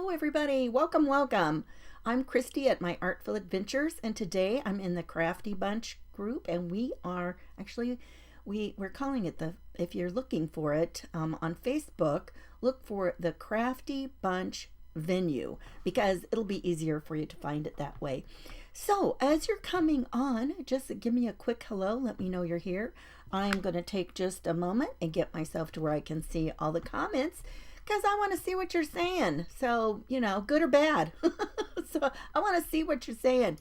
Hello, everybody. Welcome, welcome. I'm Christy at My Artful Adventures, and today I'm in the Crafty Bunch group, and we are actually we're calling it the. If you're looking for it on Facebook, look for the Crafty Bunch venue because it'll be easier for you to find it that way. So, as you're coming on, just give me a quick hello. Let me know you're here. I'm going to take just a moment and get myself to where I can see all the comments because I want to see what you're saying. So, good or bad. So, I want to see what you're saying.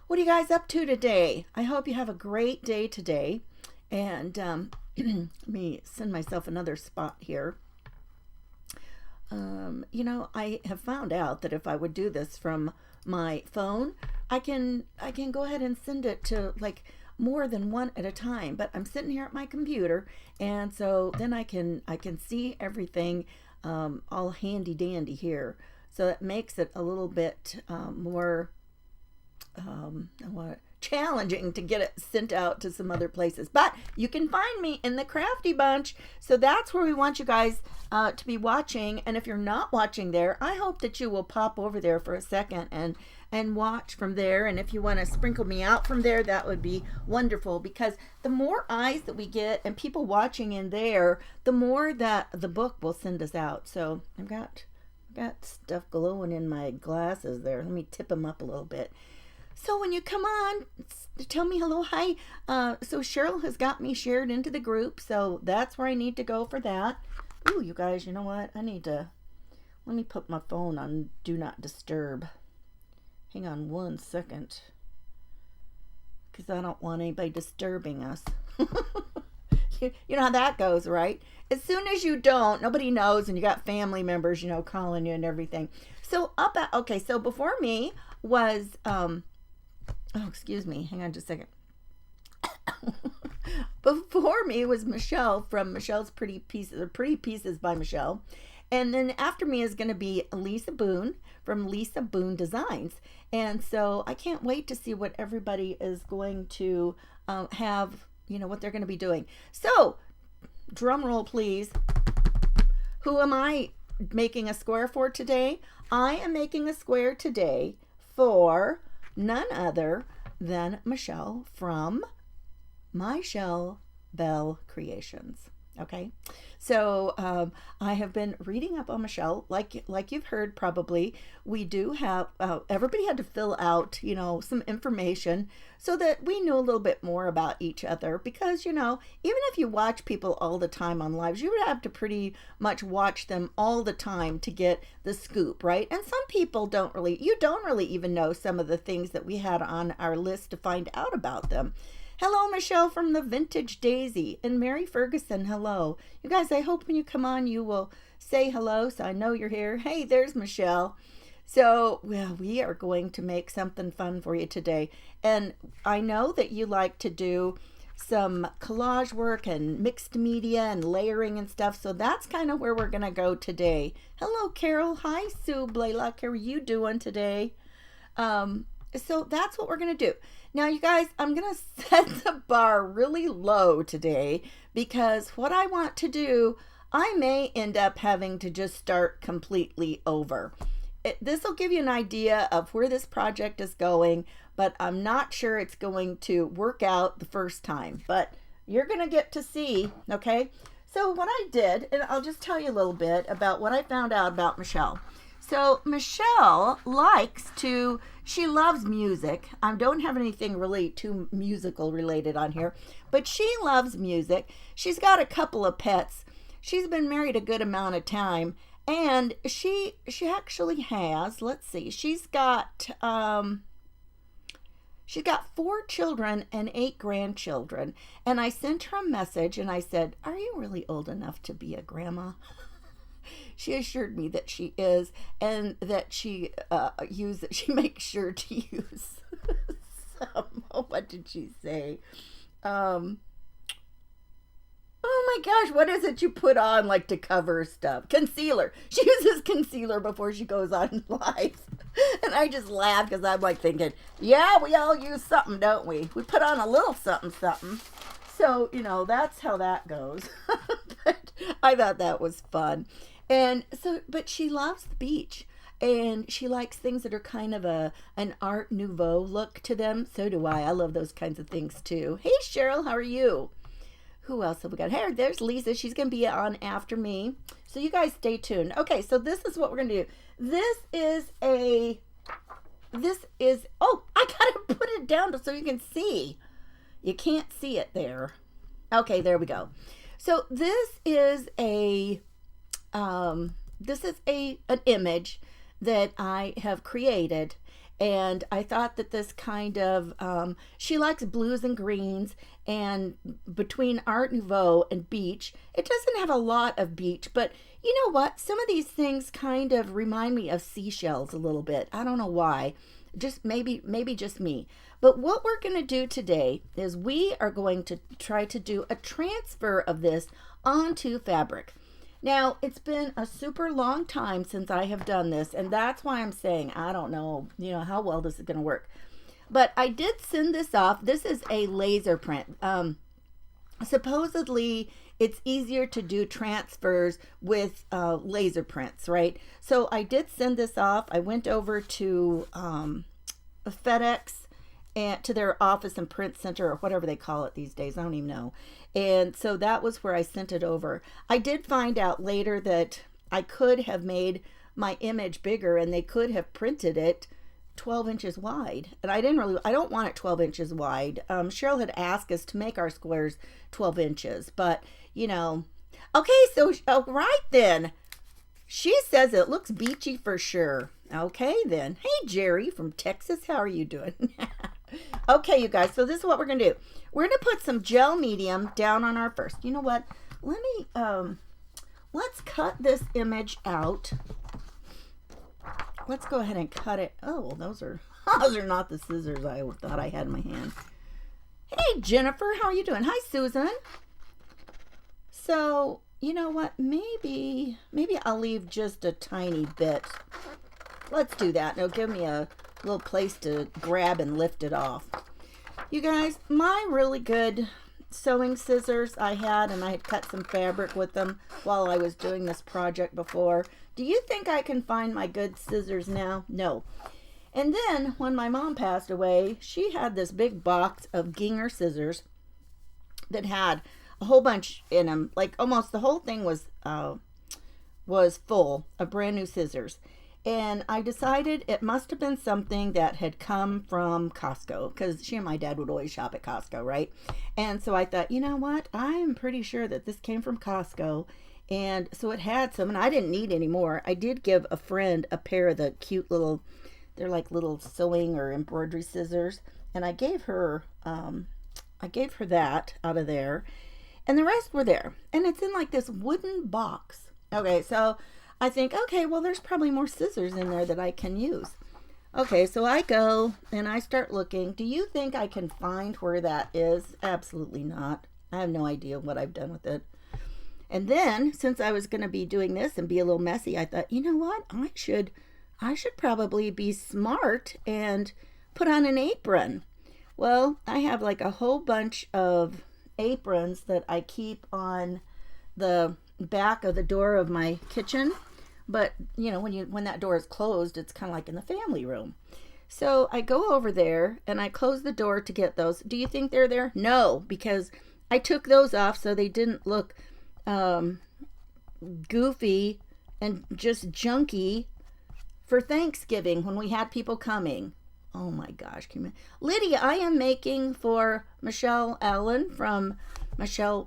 What are you guys up to today? I hope you have a great day today. And let me send myself another spot here. I have found out that if I would do this from my phone, I can go ahead and send it to like more than one at a time. But I'm sitting here at my computer, and so then I can see everything all handy dandy here. So that makes it a little bit more challenging to get it sent out to some other places. But you can find me in the Crafty Bunch. So that's where we want you guys to be watching. And if you're not watching there, I hope that you will pop over there for a second and watch from there. And if you want to sprinkle me out from there, that would be wonderful, because the more eyes that we get and people watching in there, the more that the book will send us out. So I've got stuff glowing in my glasses there. Let me tip them up a little bit. So when you come on, tell me hello, hi. So Cheryl has got me shared into the group, so that's where I need to go for that. Ooh, you guys, you know what? Let me put my phone on Do Not Disturb. Hang on one second, because I don't want anybody disturbing us. You know how that goes, right? As soon as you don't, nobody knows, and you got family members, calling you and everything. So so before me was, excuse me, hang on just a second. Before me was Michelle from Michelle's Pretty Pieces by Michelle. And then after me is going to be Lisa Boone from Lisa Boone Designs. And so I can't wait to see what everybody is going to have, what they're going to be doing. So, drum roll, please. Who am I making a square for today? I am making a square today for none other than Michelle from My Shell Bell Creations. Okay, so I have been reading up on Michelle, like you've heard probably. We do have everybody had to fill out some information so that we knew a little bit more about each other, because even if you watch people all the time on lives, you would have to pretty much watch them all the time to get the scoop, right? And some people don't really even know some of the things that we had on our list to find out about them. Hello, Michelle from the Vintage Daisy, and Mary Ferguson, hello. You guys, I hope when you come on you will say hello so I know you're here. Hey, there's Michelle. So, we are going to make something fun for you today. And I know that you like to do some collage work and mixed media and layering and stuff, so that's kind of where we're going to go today. Hello, Carol. Hi, Sue Blaylock. How are you doing today? So that's what we're going to do. Now, you guys, I'm going to set the bar really low today, because what I want to do, I may end up having to just start completely over. This will give you an idea of where this project is going, but I'm not sure it's going to work out the first time. But you're going to get to see, okay? So what I did, and I'll just tell you a little bit about what I found out about Michelle. So Michelle she loves music. I don't have anything really too musical related on here, but she loves music. She's got a couple of pets. She's been married a good amount of time, and she actually has, let's see, she's got 4 children and 8 grandchildren. And I sent her a message and I said, "Are you really old enough to be a grandma?" She assured me that she is, and that she makes sure to use some. What did she say? Oh my gosh, what is it you put on like to cover stuff? Concealer. She uses concealer before she goes on live. And I just laughed because I'm like thinking, yeah, we all use something, don't we? We put on a little something. So, that's how that goes. But I thought that was fun. And so, but she loves the beach. And she likes things that are kind of an Art Nouveau look to them. So do I. I love those kinds of things too. Hey, Cheryl, how are you? Who else have we got? Hey, there's Lisa. She's going to be on after me. So you guys stay tuned. Okay, so this is what we're going to do. Oh, I got to put it down so you can see. You can't see it there. Okay, there we go. So this is an image that I have created, and I thought that this kind of she likes blues and greens, and between Art Nouveau and beach, it doesn't have a lot of beach, but you know what? Some of these things kind of remind me of seashells a little bit. I don't know why. Just maybe just me. But what we're going to do today is we are going to try to do a transfer of this onto fabric. Now, it's been a super long time since I have done this, and that's why I'm saying I don't know, how well this is going to work. But I did send this off. This is a laser print. Supposedly, it's easier to do transfers with laser prints, right? So I did send this off. I went over to FedEx and to their office and print center, or whatever they call it these days. I don't even know. And so that was where I sent it over. I did find out later that I could have made my image bigger, and they could have printed it 12 inches wide. And I don't want it 12 inches wide. Cheryl had asked us to make our squares 12 inches, but okay, so right then, she says it looks beachy for sure. Okay then. Hey, Jerry from Texas, how are you doing? Okay, you guys, so this is what we're going to do. We're going to put some gel medium down on our first. You know what? Let me, let's cut this image out. Let's go ahead and cut it. Oh, those are not the scissors I thought I had in my hand. Hey, Jennifer, how are you doing? Hi, Susan. So, you know what? Maybe I'll leave just a tiny bit. Let's do that. It'll give me a little place to grab and lift it off. You guys, my really good sewing scissors I had, and I had cut some fabric with them while I was doing this project before. Do you think I can find my good scissors now? No. And then when my mom passed away, she had this big box of Ginger scissors that had a whole bunch in them. Like almost the whole thing was full of brand new scissors. And I decided it must have been something that had come from Costco, because she and my dad would always shop at Costco, right? And so I thought, you know what? I'm pretty sure that this came from Costco. And so it had some, and I didn't need any more. I did give a friend a pair of the cute little, they're like little sewing or embroidery scissors. And I gave her that out of there. And the rest were there. And it's in like this wooden box. Okay, so I think, okay, well, there's probably more scissors in there that I can use. Okay, so I go and I start looking. Do you think I can find where that is? Absolutely not. I have no idea what I've done with it. And then, since I was going to be doing this and be a little messy, I thought, you know what? I should probably be smart and put on an apron. Well, I have like a whole bunch of aprons that I keep on the back of the door of my kitchen. But when that door is closed, it's kind of like in the family room. So I go over there and I close the door to get those. Do you think they're there? No, because I took those off so they didn't look goofy and just junky for Thanksgiving when we had people coming. Oh my gosh. Lydia, I am making for Michelle Allen from my Shell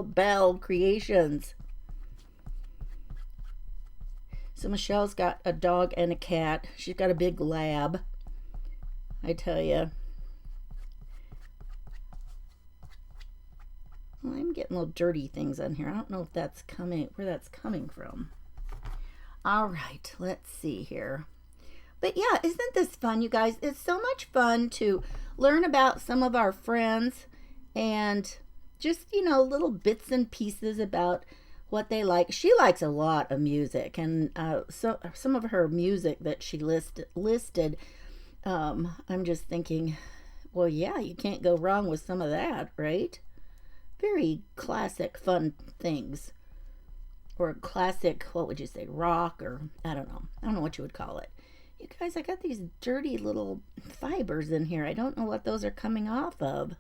Bell Creations. So Michelle's got a dog and a cat. She's got a big lab. I tell you. Well, I'm getting little dirty things on here. I don't know if that's where that's coming from. All right, let's see here. But yeah, isn't this fun, you guys? It's so much fun to learn about some of our friends and just, little bits and pieces about what they like. She likes a lot of music, and so some of her music that she listed, I'm just thinking, well, yeah, you can't go wrong with some of that, right? Very classic, fun things. or classic, what would you say, rock, or I don't know. I don't know what you would call it. You guys, I got these dirty little fibers in here. I don't know what those are coming off of.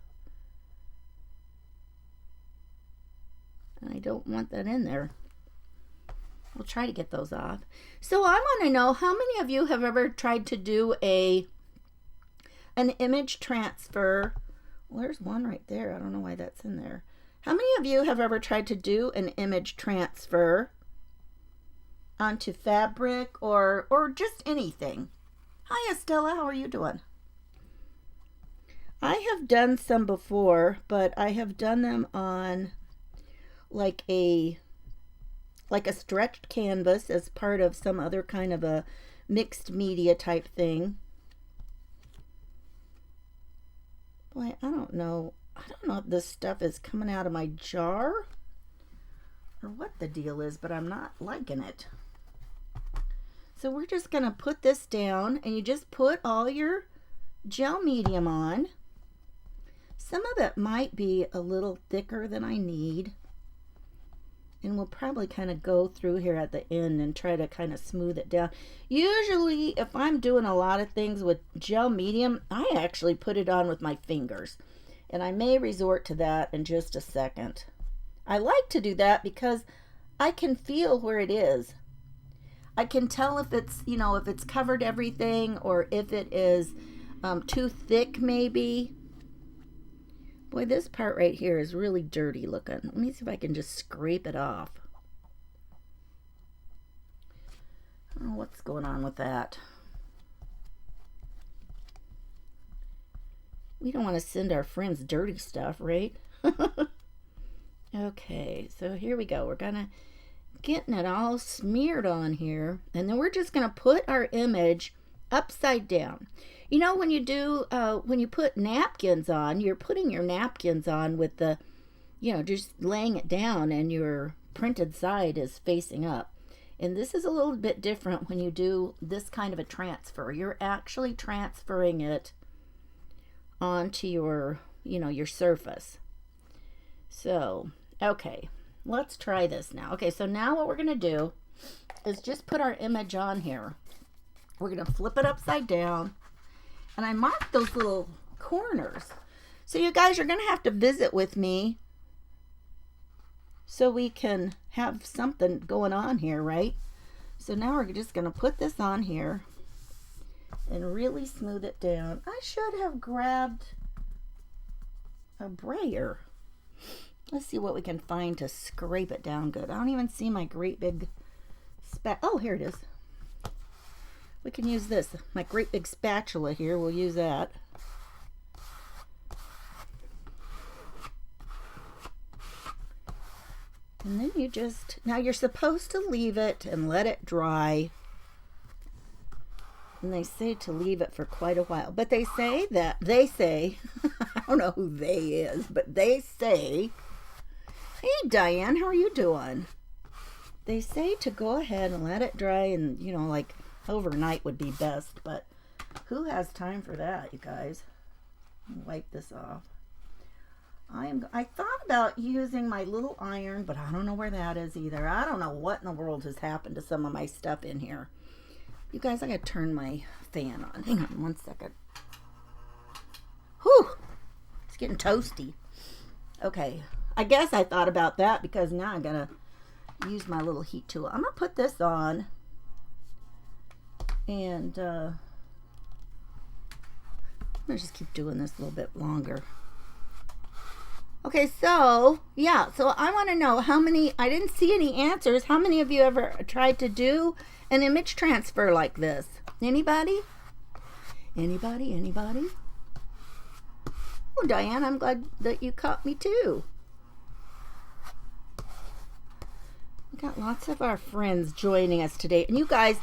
I don't want that in there. We'll try to get those off. So I want to know, how many of you have ever tried to do an image transfer? Well, there's one right there. I don't know why that's in there. How many of you have ever tried to do an image transfer onto fabric or just anything? Hi, Estella. How are you doing? I have done some before, but I have done them on like a stretched canvas as part of some other kind of a mixed media type thing. Boy, I don't know if this stuff is coming out of my jar or what the deal is, but I'm not liking it. So we're just going to put this down, and you just put all your gel medium on. Some of it might be a little thicker than I need. And we'll probably kind of go through here at the end and try to kind of smooth it down. Usually, if I'm doing a lot of things with gel medium, I actually put it on with my fingers. And I may resort to that in just a second. I like to do that because I can feel where it is. I can tell if it's, if it's covered everything or if it is too thick maybe. Boy, this part right here is really dirty looking. Let me see if I can just scrape it off. I don't know what's going on with that. We don't want to send our friends dirty stuff, right? Okay, so here we go. We're gonna getting it all smeared on here, and then we're just gonna put our image upside down. You know, when you put napkins on, you're putting your napkins on with the, just laying it down, and your printed side is facing up. And this is a little bit different when you do this kind of a transfer. You're actually transferring it onto your, your surface. So, okay, let's try this now. Okay, so now what we're going to do is just put our image on here. We're going to flip it upside down. And I marked those little corners. So you guys are going to have to visit with me so we can have something going on here, right? So now we're just going to put this on here and really smooth it down. I should have grabbed a brayer. Let's see what we can find to scrape it down good. I don't even see my great big oh, here it is. We can use this. My great big spatula here. We'll use that. And then now you're supposed to leave it and let it dry. And they say to leave it for quite a while. But they say, I don't know who they is, but they say, hey Diane, how are you doing? They say to go ahead and let it dry, and like overnight would be best, but who has time for that, you guys? Wipe this off. I thought about using my little iron, but I don't know where that is either. I don't know what in the world has happened to some of my stuff in here. You guys, I gotta turn my fan on. Hang on one second. Whew! It's getting toasty. Okay, I guess I thought about that because now I gotta use my little heat tool. I'm gonna put this on, and I'm gonna just keep doing this a little bit longer. Okay, so yeah, so I want to know how many, I didn't see any answers. How many of you ever tried to do an image transfer like this? Anybody? Anybody? Oh, Diane, I'm glad that you caught me too. We got lots of our friends joining us today. And you guys,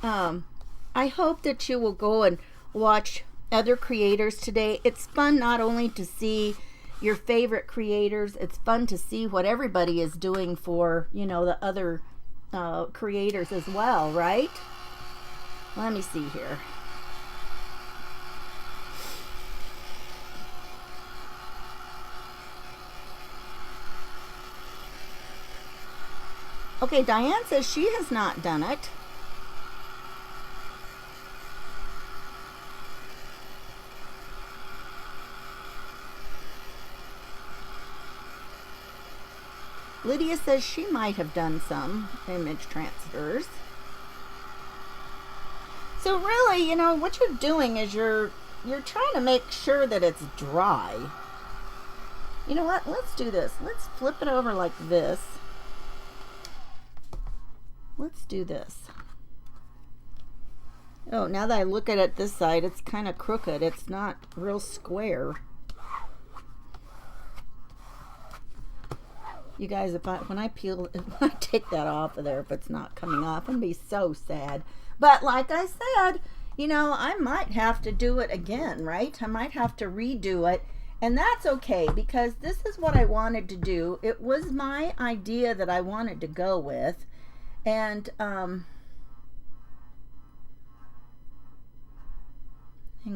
I hope that you will go and watch other creators today. It's fun not only to see your favorite creators, it's fun to see what everybody is doing for, the other creators as well, right? Let me see here. Okay, Diane says she has not done it. Lydia says she might have done some image transfers. So really, you know, what you're doing is you're trying to make sure that it's dry. You know what? Let's do this. Let's flip it over like this. Let's do this. Oh, now that I look at it this side, it's kind of crooked. It's not real square. You guys, when I take that off of there, if it's not coming off, I'm gonna be so sad. But like I said, you know, I might have to do it again, right? I might have to redo it, and that's okay, because this is what I wanted to do. It was my idea that I wanted to go with, and hang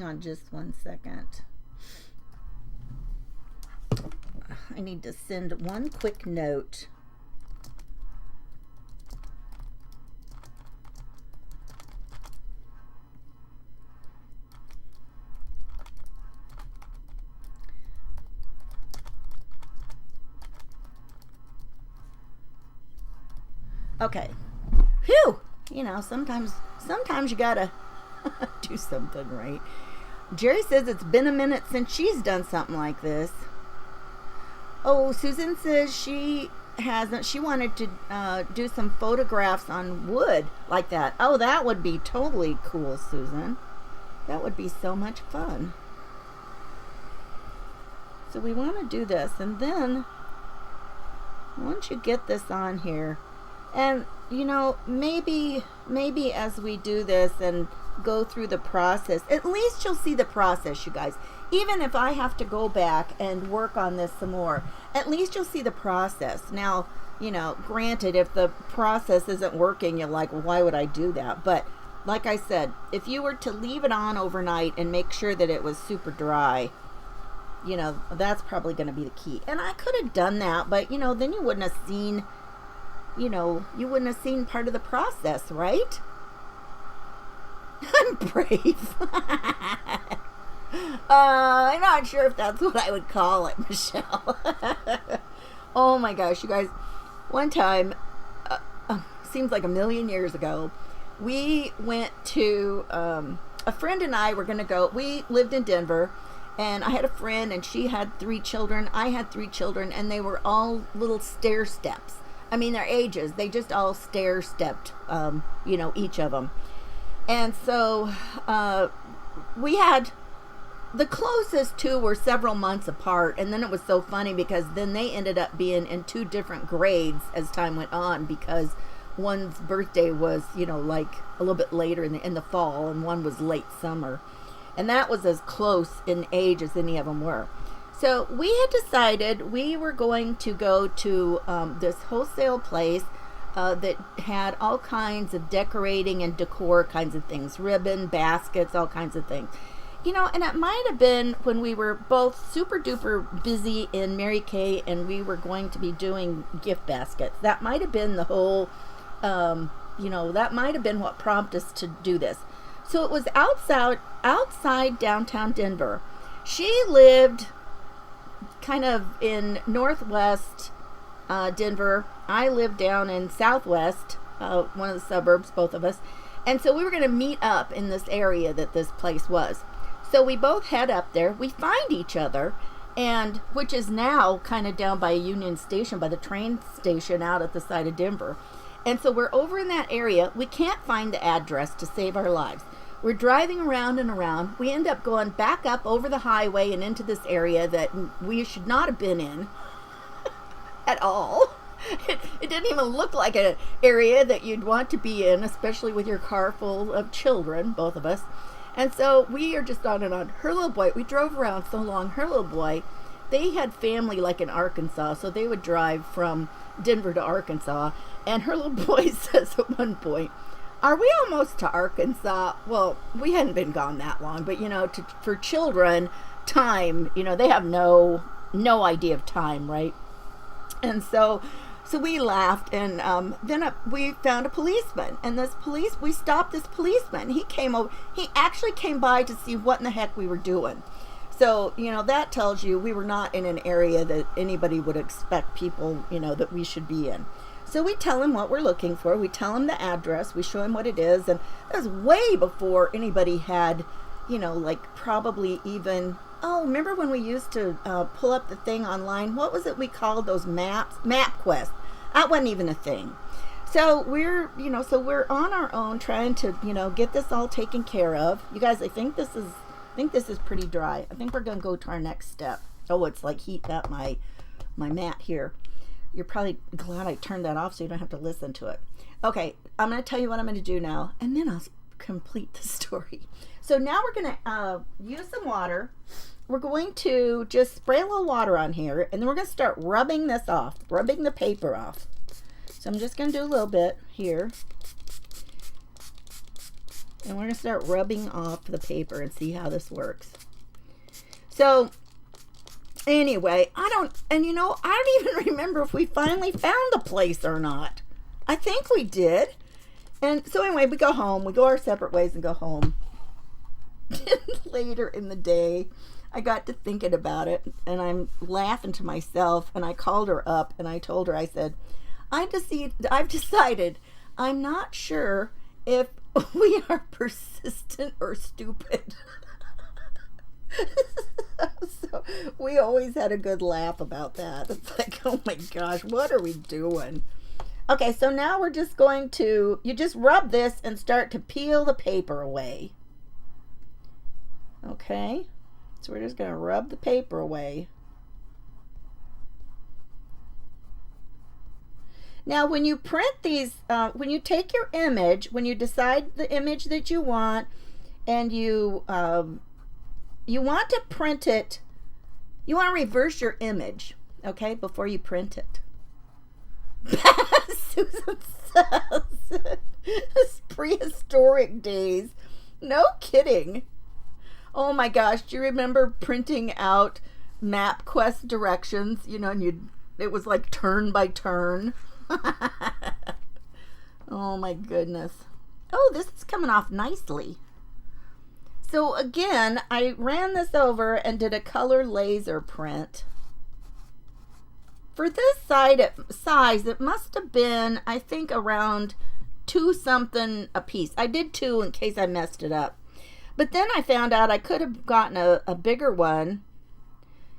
on just one second. I need to send one quick note. Okay. Phew! You know, sometimes you gotta do something right. Jerry says it's been a minute since she's done something like this. Oh, Susan says she hasn't. She wanted to do some photographs on wood like that. Oh, that would be totally cool, Susan. That would be so much fun. So we want to do this, and then once you get this on here, and you know, maybe as we do this and go through the process, at least you'll see the process, you guys. Even if I have to go back and work on this some more, at least you'll see the process. Now, you know, granted, if the process isn't working, you're like, well, why would I do that? But like I said, if you were to leave it on overnight and make sure that it was super dry, you know, that's probably going to be the key. And I could have done that, but, you know, then you wouldn't have seen, you know, you wouldn't have seen part of the process, right? I'm brave. I'm not sure if that's what I would call it, Michelle. Oh my gosh, you guys. One time, seems like a million years ago, we went to, a friend and I were going to go. We lived in Denver, and I had a friend, and she had 3 children. I had 3 children, and they were all little stair steps. I mean, their ages, they just all stair stepped, you know, each of them. And so we had, the closest 2 were several months apart, and then it was so funny because then they ended up being in 2 different grades as time went on, because one's birthday was, you know, like a little bit later in the fall, and one was late summer. And that was as close in age as any of them were. So we had decided we were going to go to this wholesale place that had all kinds of decorating and decor kinds of things, ribbon, baskets, all kinds of things. You know, and it might have been when we were both super duper busy in Mary Kay and we were going to be doing gift baskets. That might have been the whole, you know, that might have been what prompted us to do this. So it was outside downtown Denver. She lived kind of in northwest Denver. I lived down in southwest, one of the suburbs, both of us. And so we were going to meet up in this area that this place was. So we both head up there. We find each other, and which is now kind of down by Union Station, by the train station out at the side of Denver. And so we're over in that area. We can't find the address to save our lives. We're driving around and around. We end up going back up over the highway and into this area that we should not have been in at all. It didn't even look like an area that you'd want to be in, especially with your car full of children, both of us. And so we are just on and on. Her little boy, we drove around so long. Her little boy, they had family like in Arkansas, so they would drive from Denver to Arkansas. And her little boy says at one point, "Are we almost to Arkansas?" Well, we hadn't been gone that long, but you know, for children, time, you know, they have no idea of time, right? And so So we laughed, and then we found a policeman, and we stopped this policeman. He came over. He actually came by to see what in the heck we were doing. So, that tells you we were not in an area that anybody would expect people, that we should be in. So we tell him what we're looking for. We tell him the address. We show him what it is. And that was way before anybody had, probably even, remember when we used to pull up the thing online? What was it we called those maps? MapQuest. That wasn't even a thing. So we're on our own trying to, get this all taken care of. You guys, I think this is pretty dry. I think we're going to go to our next step. Oh, it's like heating up my mat here. You're probably glad I turned that off so you don't have to listen to it. Okay, I'm going to tell you what I'm going to do now, and then I'll complete the story. So now we're going to use some water. We're going to just spray a little water on here, and then we're going to start rubbing this off, rubbing the paper off. So I'm just going to do a little bit here. And we're going to start rubbing off the paper and see how this works. So anyway, I don't even remember if we finally found the place or not. I think we did. And so anyway, we go home. We go our separate ways and go home. Later in the day, I got to thinking about it, and I'm laughing to myself, and I called her up, and I told her, I said, I've decided I'm not sure if we are persistent or stupid. So we always had a good laugh about that. It's like, oh my gosh, what are we doing? Okay, so now we're just going to, you just rub this and start to peel the paper away. Okay, so we're just going to rub the paper away. Now, when you print these, when you take your image, when you decide the image that you want, and you want to print it, you want to reverse your image, okay, before you print it. Susan says, it's prehistoric days. No kidding. Oh my gosh, do you remember printing out MapQuest directions, and it was like turn by turn? Oh my goodness. Oh, this is coming off nicely. So again, I ran this over and did a color laser print. For this size, it must have been, I think, around 2 something a piece. I did 2 in case I messed it up. But then I found out I could have gotten a bigger one.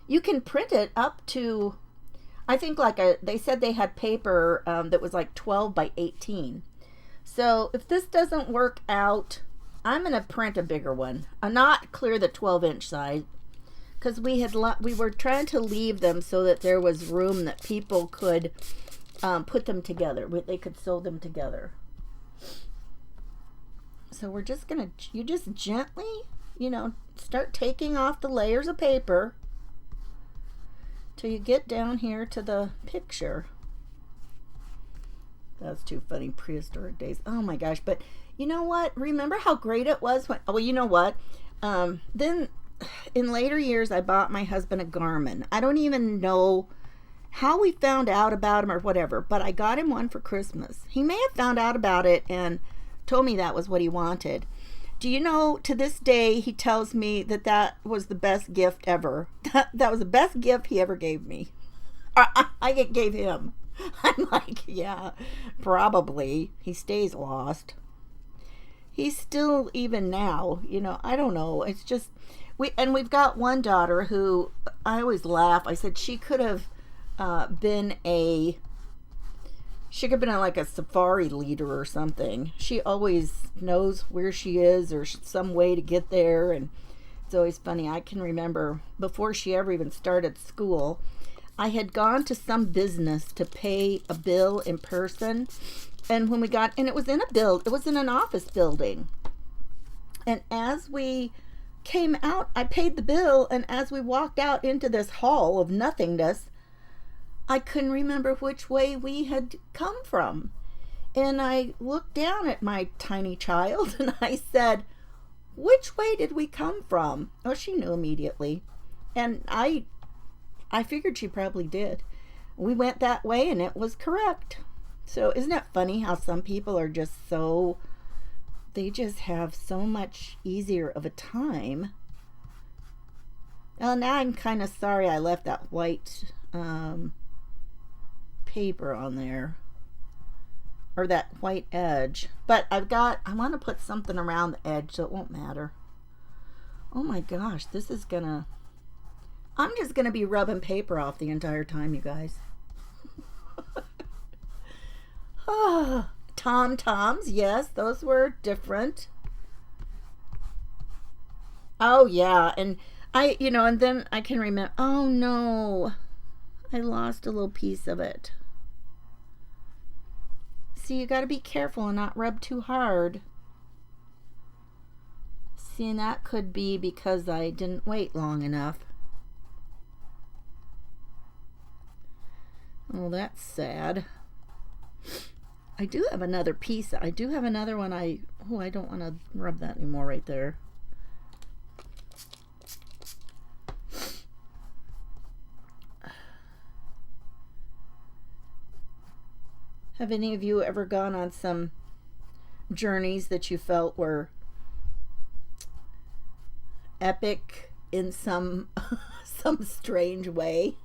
You can print it up to, I think they said they had paper that was like 12 by 18. So if this doesn't work out, I'm going to print a bigger one. Not clear the 12-inch side, because we were trying to leave them so that there was room that people could put them together. They could sew them together. So we're just going to, you just gently, start taking off the layers of paper till you get down here to the picture. That's too funny, prehistoric days. Oh my gosh, but you know what? Remember how great it was when, you know what? Then in later years, I bought my husband a Garmin. I don't even know how we found out about him or whatever, but I got him one for Christmas. He may have found out about it and told me that was what he wanted. Do you know, to this day, he tells me that was the best gift ever. That was the best gift he ever gave me. I gave him. I'm like, yeah, probably. He stays lost. He's still, even now, I don't know. It's just, we've got one daughter who, I always laugh. I said she could have been like a safari leader or something. She always knows where she is or some way to get there, and it's always funny. I can remember before she ever even started school, I had gone to some business to pay a bill in person, and it was in an office building. And as we came out, I paid the bill, and as we walked out into this hall of nothingness, I couldn't remember which way we had come from. And I looked down at my tiny child and I said, which way did we come from? Oh, she knew immediately. And I figured she probably did. We went that way and it was correct. So isn't it funny how some people are just so, they just have so much easier of a time. Well, now I'm kind of sorry I left that white paper on there, or that white edge. But I want to put something around the edge so it won't matter. Oh my gosh, this is gonna, I'm just gonna be rubbing paper off the entire time, you guys. Tom-toms, yes, those were different. Oh yeah, and and then I can remember, oh no, I lost a little piece of it. See, you got to be careful and not rub too hard. See, and that could be because I didn't wait long enough. Oh, that's sad. I do have another piece. I do have another one. I don't want to rub that anymore right there. Have any of you ever gone on some journeys that you felt were epic in some some strange way?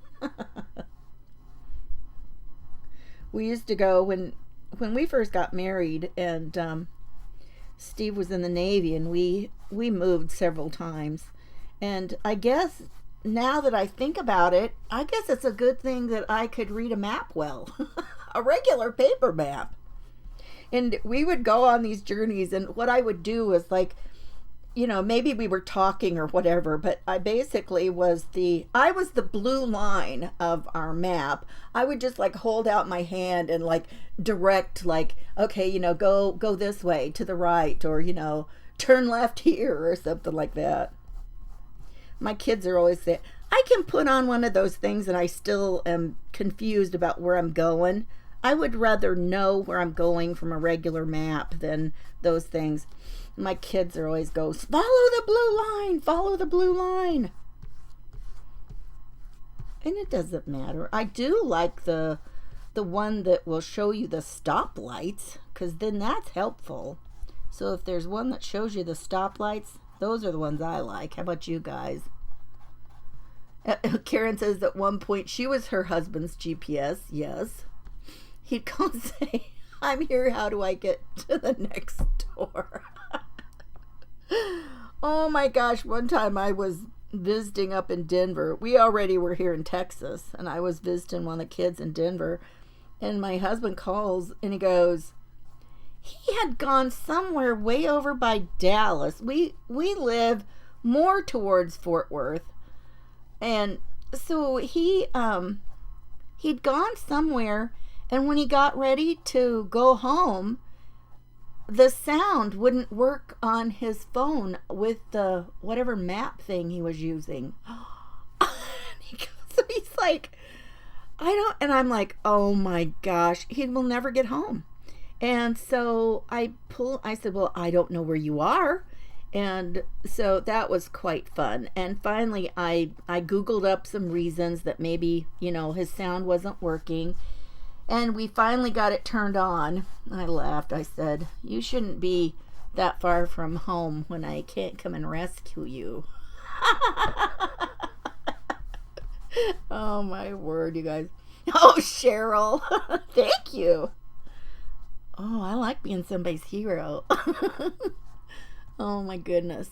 We used to go when we first got married, and Steve was in the Navy, and we moved several times. And I guess now that I think about it, I guess it's a good thing that I could read a map well. A regular paper map. And we would go on these journeys, and what I would do was, like, maybe we were talking or whatever, but I basically was the blue line of our map. I would just like hold out my hand and like direct, like, okay, go this way to the right, or turn left here or something like that. My kids are always saying, I can put on one of those things and I still am confused about where I'm going. I would rather know where I'm going from a regular map than those things. My kids are always go, follow the blue line, follow the blue line. And it doesn't matter. I do like the one that will show you the stoplights, because then that's helpful. So if there's one that shows you the stoplights, those are the ones I like. How about you guys? Karen says at one point she was her husband's GPS. Yes. He'd go say, I'm here, how do I get to the next door? Oh my gosh, one time I was visiting up in Denver. We already were here in Texas, and I was visiting one of the kids in Denver, and my husband calls and he goes, he had gone somewhere way over by Dallas. We live more towards Fort Worth. And so he'd gone somewhere, and when he got ready to go home, the sound wouldn't work on his phone with the whatever map thing he was using. So he's like, and I'm like, oh my gosh, he will never get home. And so I said, well, I don't know where you are. And so that was quite fun. And finally, I Googled up some reasons that maybe, his sound wasn't working. And we finally got it turned on. I laughed. I said, you shouldn't be that far from home when I can't come and rescue you. Oh, my word, you guys. Oh, Cheryl. Thank you. Oh, I like being somebody's hero. Oh, my goodness.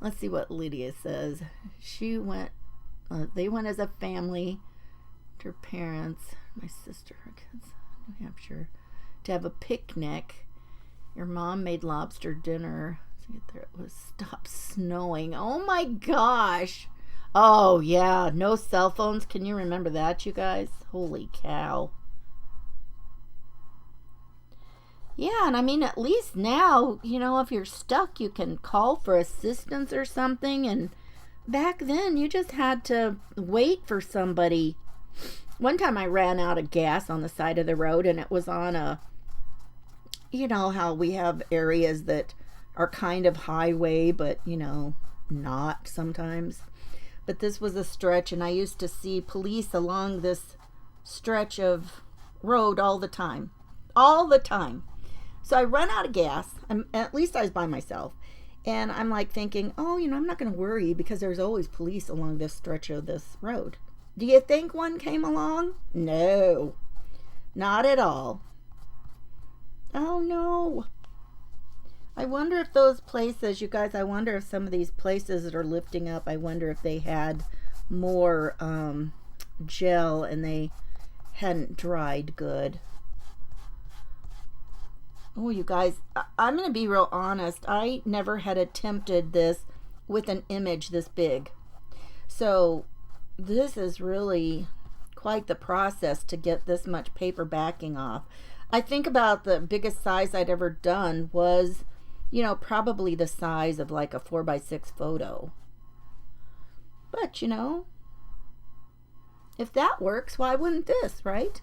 Let's see what Lydia says. They went as a family to her parents, my sister, her kids, New Hampshire, to have a picnic. Your mom made lobster dinner. To get there, it was stopped snowing. Oh my gosh. Oh yeah, no cell phones. Can you remember that, you guys? Holy cow. Yeah, and I mean, at least now, if you're stuck, you can call for assistance or something. And back then, you just had to wait for somebody. One time I ran out of gas on the side of the road, and it was on how we have areas that are kind of highway, but, not sometimes. But this was a stretch, and I used to see police along this stretch of road all the time. All the time. So I run out of gas. At least I was by myself. And I'm like thinking, oh, I'm not going to worry because there's always police along this stretch of this road. Do you think one came along? No, not at all. Oh, no. I wonder if those places, you guys, I wonder if some of these places that are lifting up, I wonder if they had more gel and they hadn't dried good. Oh, you guys, I'm going to be real honest. I never had attempted this with an image this big. So this is really quite the process to get this much paper backing off. I think about the biggest size I'd ever done was, probably the size of like a 4x6 photo. But, if that works, why wouldn't this, right?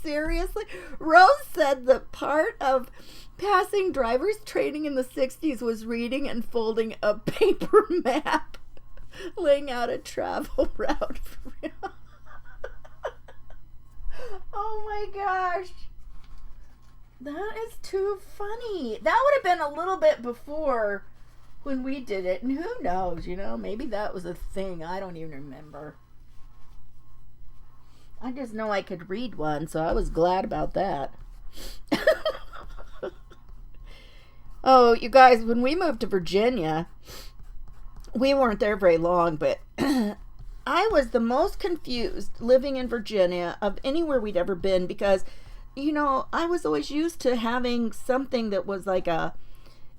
Seriously? Rose said the part of passing driver's training in the 60s was reading and folding a paper map, laying out a travel route for real. Oh my gosh. That is too funny. That would have been a little bit before when we did it, and who knows, maybe that was a thing. I don't even remember. I just know I could read one, so I was glad about that. Oh, you guys, when we moved to Virginia, we weren't there very long, but I was the most confused living in Virginia of anywhere we'd ever been because, I was always used to having something that was like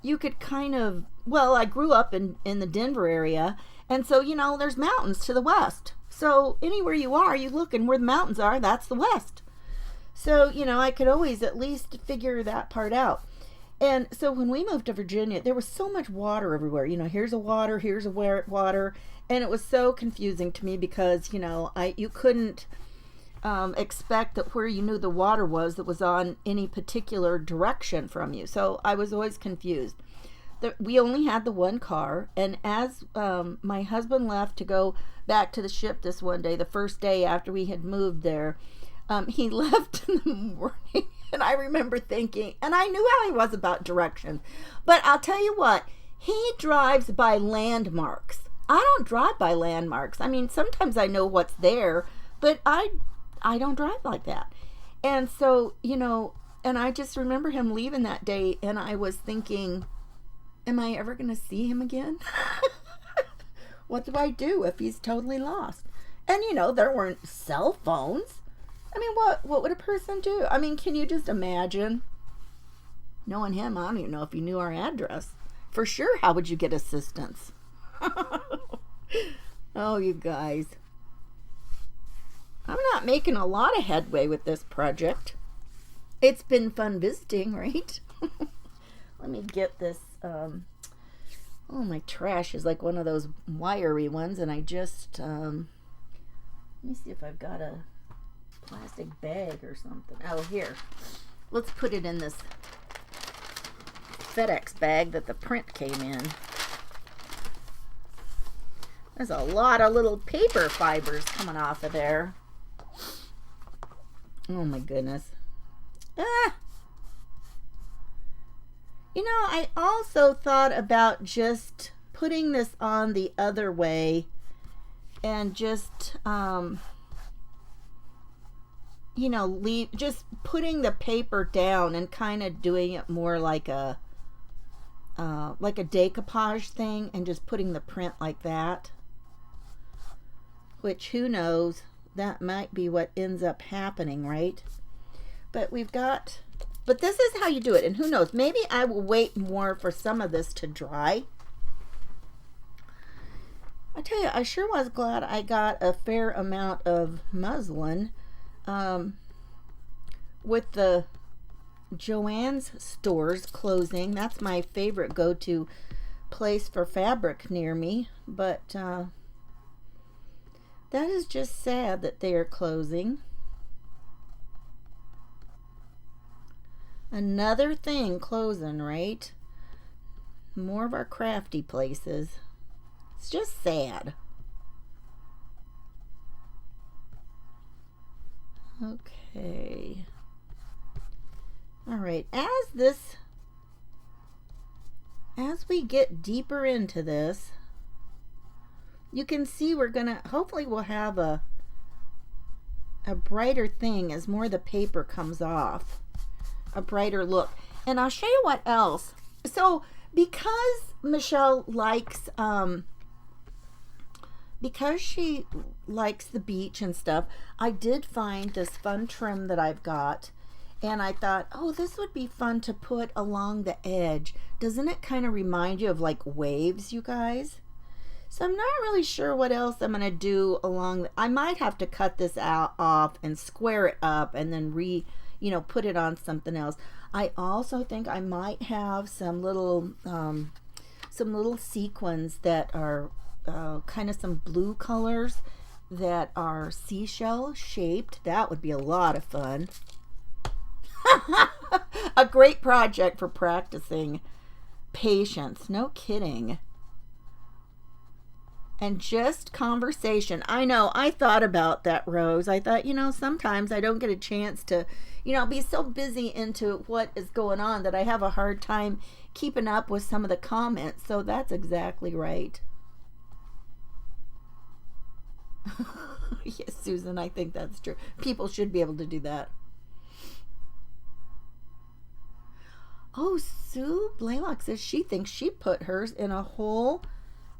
you could kind of, I grew up in the Denver area, and so, there's mountains to the west. So anywhere you are, you look, and where the mountains are, that's the west. So, I could always at least figure that part out. And so when we moved to Virginia, there was so much water everywhere. Here's a water, here's a water. And it was so confusing to me because, you couldn't expect that where you knew the water was that was on any particular direction from you. So I was always confused. We only had the one car, and as my husband left to go back to the ship this one day, the first day after we had moved there, he left in the morning, and I remember thinking, and I knew how he was about directions, but I'll tell you what, he drives by landmarks. I don't drive by landmarks. I mean, sometimes I know what's there, but I don't drive like that. And so, and I just remember him leaving that day, and I was thinking, am I ever going to see him again? What do I do if he's totally lost? And, there weren't cell phones. I mean, what would a person do? I mean, can you just imagine? Knowing him, I don't even know if he knew our address. For sure, how would you get assistance? Oh, you guys. I'm not making a lot of headway with this project. It's been fun visiting, right? Let me get this. Oh, my trash is like one of those wiry ones, and I just, let me see if I've got a plastic bag or something. Oh, here. Let's put it in this FedEx bag that the print came in. There's a lot of little paper fibers coming off of there. Oh my goodness. I also thought about just putting this on the other way and just, just putting the paper down and kind of doing it more like a decoupage thing and just putting the print like that. Which, who knows, that might be what ends up happening, right? But this is how you do it, and who knows, maybe I will wait more for some of this to dry. I tell you, I sure was glad I got a fair amount of muslin with the Joann's stores closing. That's my favorite go-to place for fabric near me, but that is just sad that they are closing. Another thing closing, right? More of our crafty places. It's just sad. Okay. All right. As we get deeper into this, you can see hopefully we'll have a brighter thing as more of the paper comes off. A brighter look. And I'll show you what else. So because Michelle likes, because she likes the beach and stuff, I did find this fun trim that I've got. And I thought, oh, this would be fun to put along the edge. Doesn't it kind of remind you of like waves, you guys? So I'm not really sure what else I'm going to do I might have to cut this off and square it up and then put it on something else. I also think I might have some little sequins that are kind of some blue colors that are seashell shaped. That would be a lot of fun. A great project for practicing patience. No kidding. And just conversation. I know, I thought about that, Rose. I thought, sometimes I don't get a chance to, be so busy into what is going on that I have a hard time keeping up with some of the comments. So that's exactly right. Yes, Susan, I think that's true. People should be able to do that. Oh, Sue Blaylock says she thinks she put hers in a hole.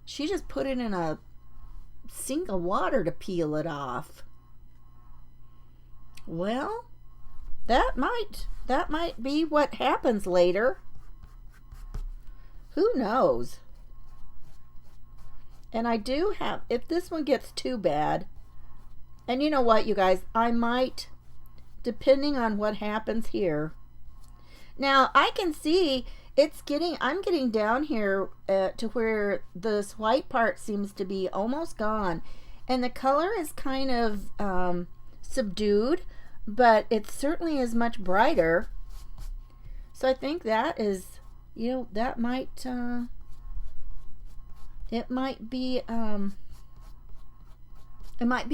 She just put it in a sink of water to peel it off. Well, that might be what happens later. Who knows? And I do have, if this one gets too bad, and you know what, you guys, I might, depending on what happens here. Now, I can see I'm getting down here to where this white part seems to be almost gone. And the color is kind of subdued, but it certainly is much brighter. So I think that is, that might, it might be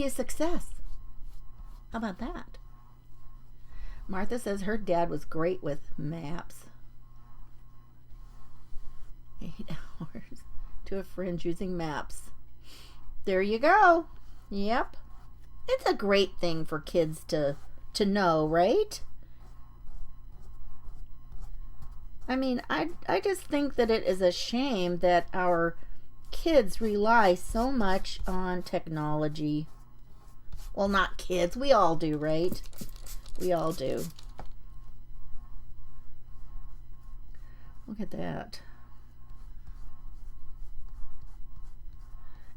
a success. How about that? Martha says her dad was great with maps. 8 hours to a fringe using maps. There you go. Yep. It's a great thing for kids to know, right? I mean, I just think that it is a shame that our kids rely so much on technology. Well, not kids. We all do, right? We all do. Look at that.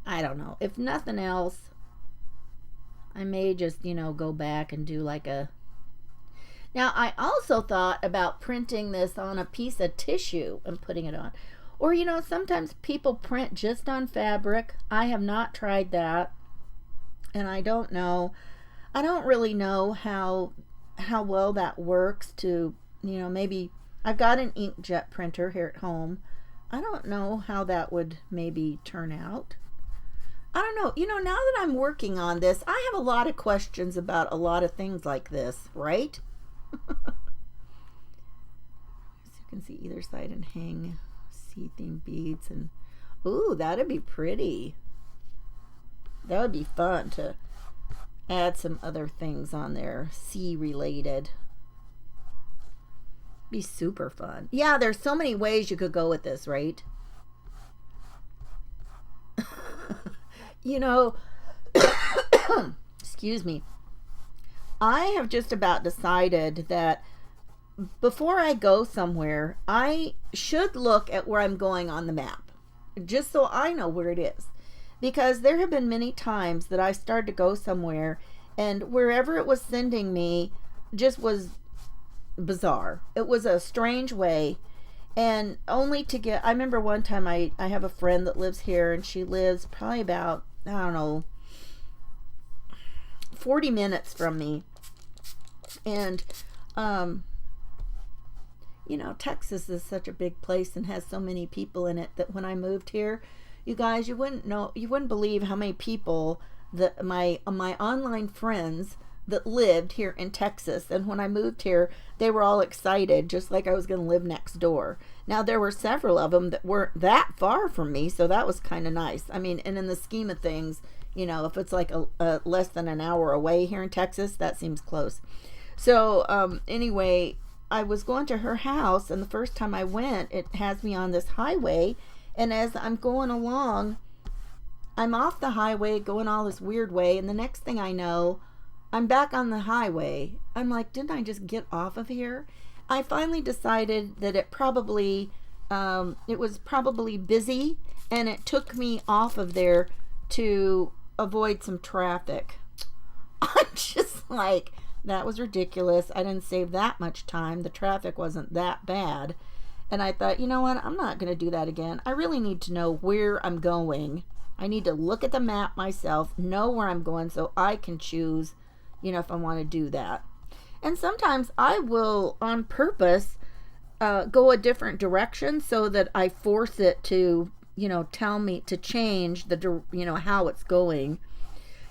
I don't know. If nothing else, I may just, go back and do like a... Now, I also thought about printing this on a piece of tissue and putting it on. Or, sometimes people print just on fabric. I have not tried that. And I don't know. I don't really know how well that works to, maybe... I've got an inkjet printer here at home. I don't know how that would maybe turn out. I don't know. Now that I'm working on this, I have a lot of questions about a lot of things like this, right? So you can see either side and hang sea theme beads. And ooh, that'd be pretty. That would be fun to add some other things on there, sea related. Be super fun. Yeah, there's so many ways you could go with this, right? Excuse me. I have just about decided that before I go somewhere, I should look at where I'm going on the map, just so I know where it is. Because there have been many times that I started to go somewhere, and wherever it was sending me just was bizarre. It was a strange way. And only to get, I remember one time I have a friend that lives here, and she lives probably about, I don't know, 40 minutes from me. And Texas is such a big place and has so many people in it that when I moved here, you guys, you wouldn't believe how many people that my online friends that lived here in Texas. And when I moved here, they were all excited, just like I was going to live next door. Now, there were several of them that weren't that far from me, so that was kind of nice. I mean, and in the scheme of things, if it's like a less than an hour away here in Texas, that seems close. So anyway, I was going to her house, and the first time I went, it has me on this highway, and as I'm going along, I'm off the highway going all this weird way, and the next thing I know, I'm back on the highway. I'm like, didn't I just get off of here? I finally decided that it was probably busy, and it took me off of there to avoid some traffic. I'm just like, that was ridiculous. I didn't save that much time. The traffic wasn't that bad. And I thought, you know what? I'm not going to do that again. I really need to know where I'm going. I need to look at the map myself, know where I'm going so I can choose, if I want to do that. And sometimes I will, on purpose, go a different direction so that I force it to, tell me to change how it's going.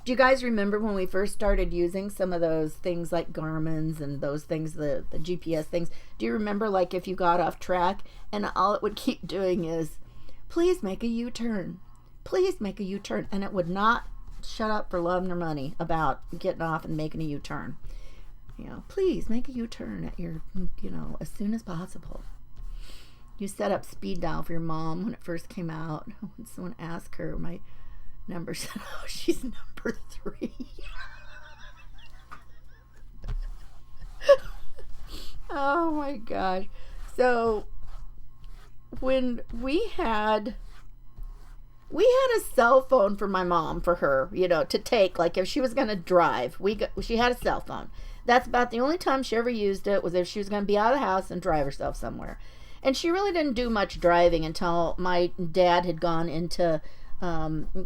Do you guys remember when we first started using some of those things like Garmin's and those things, the GPS things? Do you remember, like, if you got off track and all it would keep doing is, please make a U-turn. Please make a U-turn. And it would not shut up for love nor money about getting off and making a U-turn. Please make a U-turn at your, as soon as possible. You set up speed dial for your mom when it first came out. When someone asked her my number, said, oh, she's number 3. Oh my gosh. So when we had a cell phone for my mom, for her, to take, like if she was going to drive, she had a cell phone. That's about the only time she ever used it, was if she was going to be out of the house and drive herself somewhere. And she really didn't do much driving until my dad had gone into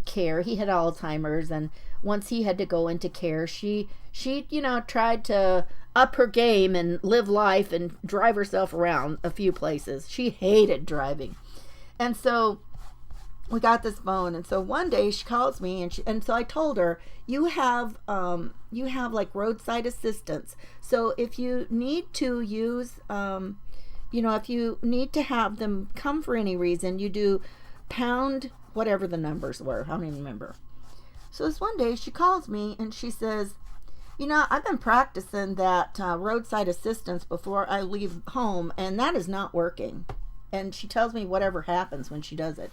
care. He had Alzheimer's, and once he had to go into care, she tried to up her game and live life and drive herself around a few places. She hated driving. And so we got this phone, and so one day she calls me, and so I told her, you have like roadside assistance. So if you need to use, if you need to have them come for any reason, you do pound whatever the numbers were. I don't even remember. So this one day she calls me and she says, I've been practicing that roadside assistance before I leave home, and that is not working. And she tells me whatever happens when she does it.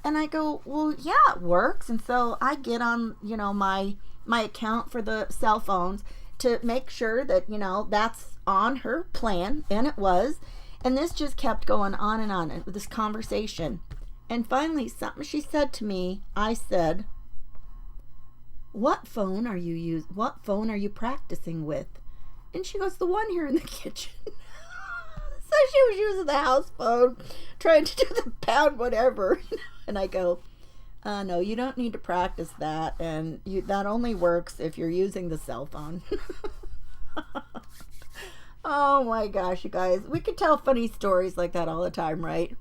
And I go, well, yeah, it works. And so I get on, my account for the cell phones to make sure that, that's on her plan. And it was. And this just kept going on and on with this conversation. And finally, something she said to me, I said, what phone are you practicing with? And she goes, the one here in the kitchen. So she was using the house phone, trying to do the pound whatever. And I go, no, you don't need to practice that. And that only works if you're using the cell phone. Oh my gosh, you guys. We could tell funny stories like that all the time, right?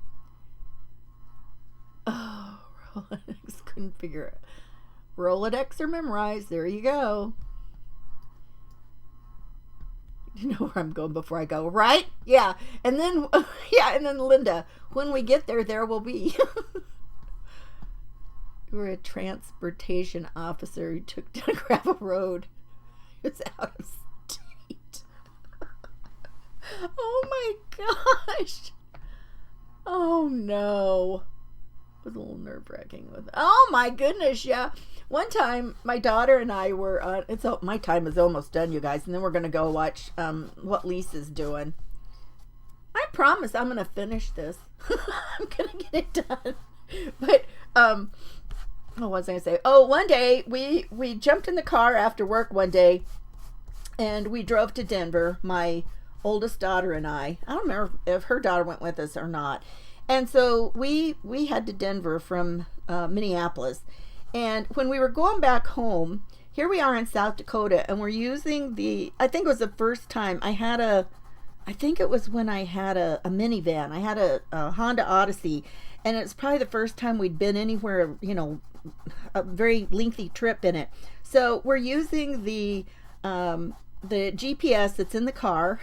Oh, Rolodex. Couldn't figure it. Rolodex or memorize. There you go. You know where I'm going before I go, right? Yeah. And then, Linda, when we get there, there will be. You were a transportation officer who took down gravel road. He was out of state. Oh my gosh. Oh no. It was a little nerve-wracking with it. Oh my goodness, yeah. One time, my daughter and I were on. My time is almost done, you guys, and then we're gonna go watch what Lisa's doing. I promise I'm gonna finish this. I'm gonna get it done. But what was I gonna say? Oh, one day we jumped in the car after work one day, and we drove to Denver. My oldest daughter and I. I don't remember if her daughter went with us or not. And so we head to Denver from Minneapolis. And when we were going back home, here we are in South Dakota, and we're using I think it was the first time I had I think it was when I had a minivan. I had a Honda Odyssey, and it's probably the first time we'd been anywhere, a very lengthy trip in it. So we're using the GPS that's in the car,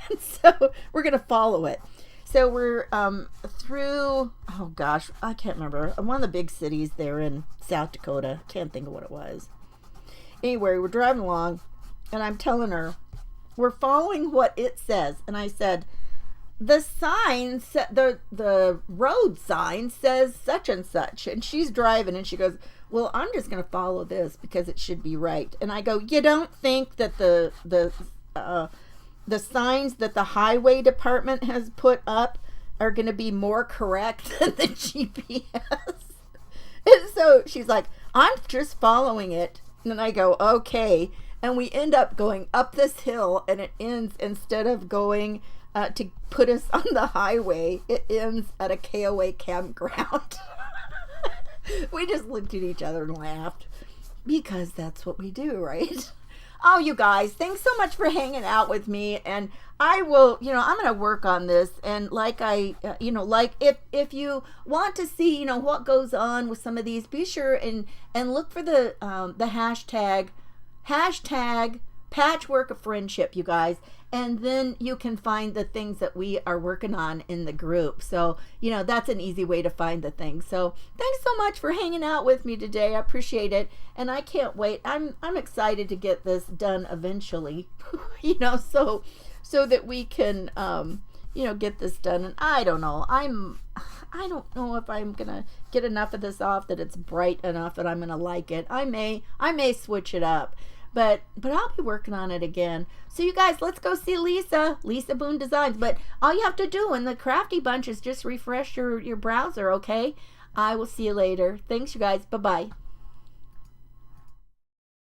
and so we're gonna follow it. So we're through, oh gosh, I can't remember, one of the big cities there in South Dakota. Can't think of what it was. Anyway, we're driving along, and I'm telling her we're following what it says, and I said, the sign, the road sign says such and such, and she's driving, and she goes, well, I'm just going to follow this because it should be right. And I go, you don't think that the signs that the highway department has put up are going to be more correct than the GPS? And so she's like, I'm just following it. And I go, okay. And we end up going up this hill, and it ends, instead of going to put us on the highway, it ends at a KOA campground. We just looked at each other and laughed, because that's what we do, right? Oh, you guys, thanks so much for hanging out with me. And I will, I'm going to work on this. And like if you want to see, what goes on with some of these, be sure and look for the hashtag Patchwork of Friendship, you guys. And then you can find the things that we are working on in the group. So, that's an easy way to find the things. So thanks so much for hanging out with me today. I appreciate it. And I can't wait. I'm excited to get this done eventually, so that we can, get this done. And I don't know. I don't know if I'm going to get enough of this off that it's bright enough that I'm going to like it. I may switch it up. But I'll be working on it again. So you guys, let's go see Lisa Boone Designs. But all you have to do in the Crafty Bunch is just refresh your browser, okay? I will see you later. Thanks, you guys. Bye-bye.